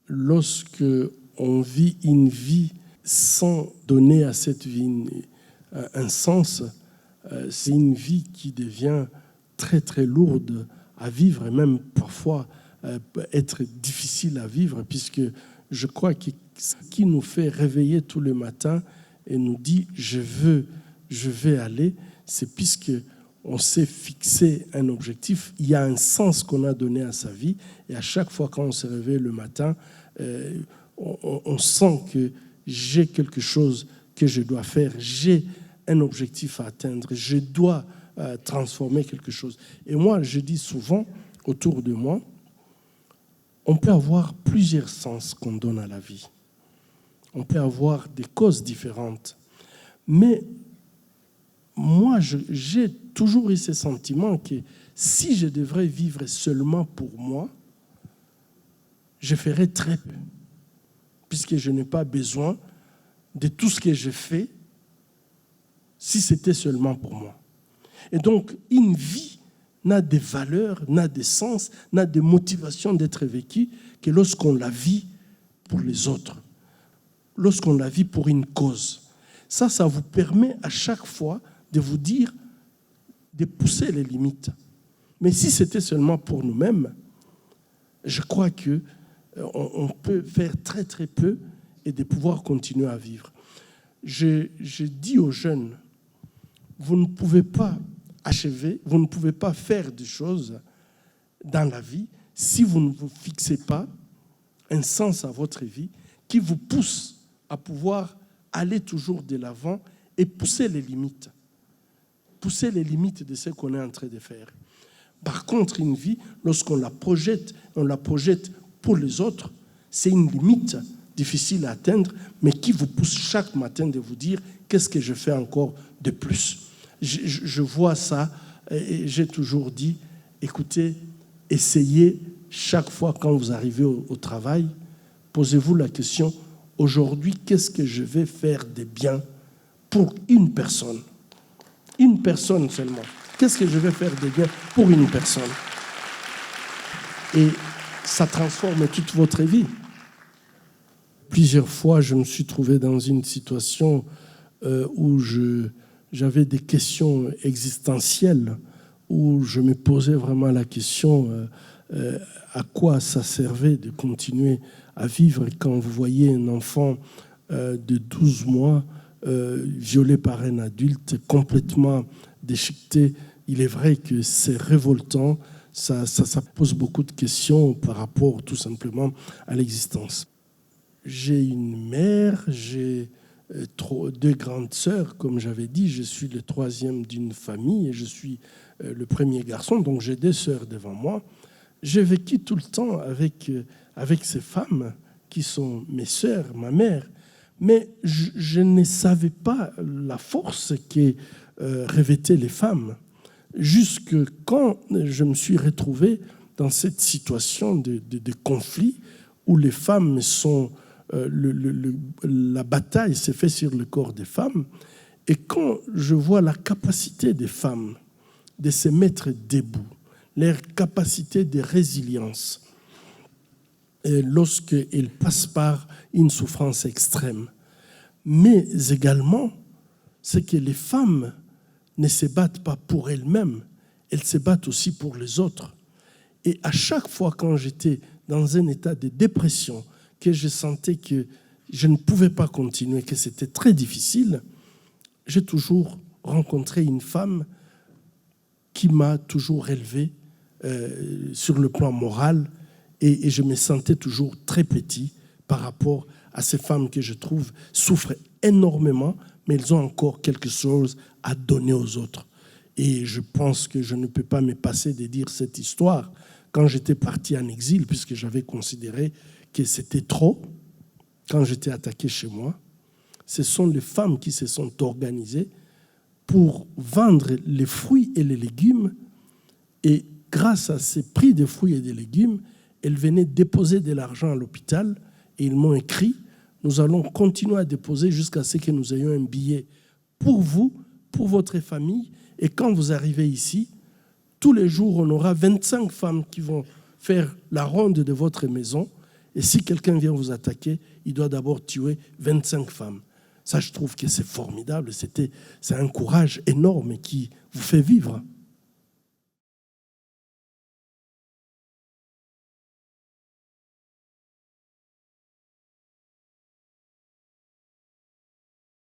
lorsque on vit une vie sans donner à cette vie un sens, c'est une vie qui devient très très lourde à vivre et même parfois être difficile à vivre, puisque je crois que ce qui nous fait réveiller tous les matins et nous dit je vais aller, c'est puisque on s'est fixé un objectif, il y a un sens qu'on a donné à sa vie, et à chaque fois quand on se réveille le matin, on sent que j'ai quelque chose que je dois faire, j'ai un objectif à atteindre, je dois transformer quelque chose. Et moi, je dis souvent autour de moi, on peut avoir plusieurs sens qu'on donne à la vie. On peut avoir des causes différentes. Mais moi, j'ai toujours eu ce sentiment que si je devrais vivre seulement pour moi, je ferais très peu, puisque je n'ai pas besoin de tout ce que je fais si c'était seulement pour moi. Et donc, une vie n'a de valeur, n'a de sens, n'a de motivation d'être vécue que lorsqu'on la vit pour les autres, lorsqu'on la vit pour une cause. Ça vous permet à chaque fois de vous dire, de pousser les limites. Mais si c'était seulement pour nous-mêmes, je crois qu'on peut faire très très peu et de pouvoir continuer à vivre. Je dis aux jeunes, vous ne pouvez pas achever, vous ne pouvez pas faire des choses dans la vie si vous ne vous fixez pas un sens à votre vie qui vous pousse à pouvoir aller toujours de l'avant et pousser les limites de ce qu'on est en train de faire. Par contre, une vie, lorsqu'on la projette, on la projette pour les autres, c'est une limite difficile à atteindre, mais qui vous pousse chaque matin de vous dire qu'est-ce que je fais encore de plus. Je vois ça et j'ai toujours dit, écoutez, essayez chaque fois quand vous arrivez au travail, posez-vous la question, aujourd'hui, qu'est-ce que je vais faire de bien pour une personne? Une personne seulement. Qu'est-ce que je vais faire de bien pour une personne? Et ça transforme toute votre vie. Plusieurs fois, je me suis trouvé dans une situation où j'avais des questions existentielles, où je me posais vraiment la question à quoi ça servait de continuer à vivre. Et quand vous voyez un enfant de 12 mois violé par un adulte, complètement déchiqueté, il est vrai que c'est révoltant, ça pose beaucoup de questions par rapport tout simplement à l'existence. J'ai une mère, j'ai deux grandes sœurs, comme j'avais dit, je suis le troisième d'une famille et je suis le premier garçon, donc j'ai deux sœurs devant moi. J'ai vécu tout le temps avec ces femmes qui sont mes sœurs, ma mère, mais je ne savais pas la force que revêtaient les femmes, jusque quand je me suis retrouvé dans cette situation de conflit où les femmes sont... la bataille s'est faite sur le corps des femmes, et quand je vois la capacité des femmes de se mettre debout, leur capacité de résilience, lorsqu'elles passent par une souffrance extrême, mais également, c'est que les femmes ne se battent pas pour elles-mêmes, elles se battent aussi pour les autres. Et à chaque fois quand j'étais dans un état de dépression, que je sentais que je ne pouvais pas continuer, que c'était très difficile, j'ai toujours rencontré une femme qui m'a toujours élevé sur le plan moral et je me sentais toujours très petit par rapport à ces femmes que je trouve souffrent énormément, mais elles ont encore quelque chose à donner aux autres. Et je pense que je ne peux pas me passer de dire cette histoire. Quand j'étais parti en exil, puisque j'avais considéré que c'était trop, quand j'étais attaqué chez moi, ce sont les femmes qui se sont organisées pour vendre les fruits et les légumes. Et grâce à ces prix de fruits et de légumes, elles venaient déposer de l'argent à l'hôpital et ils m'ont écrit « Nous allons continuer à déposer jusqu'à ce que nous ayons un billet pour vous, pour votre famille. Et quand vous arrivez ici, tous les jours, on aura 25 femmes qui vont faire la ronde de votre maison Et si quelqu'un vient vous attaquer, il doit d'abord tuer 25 femmes. Ça, je trouve que c'est formidable. C'est un courage énorme qui vous fait vivre.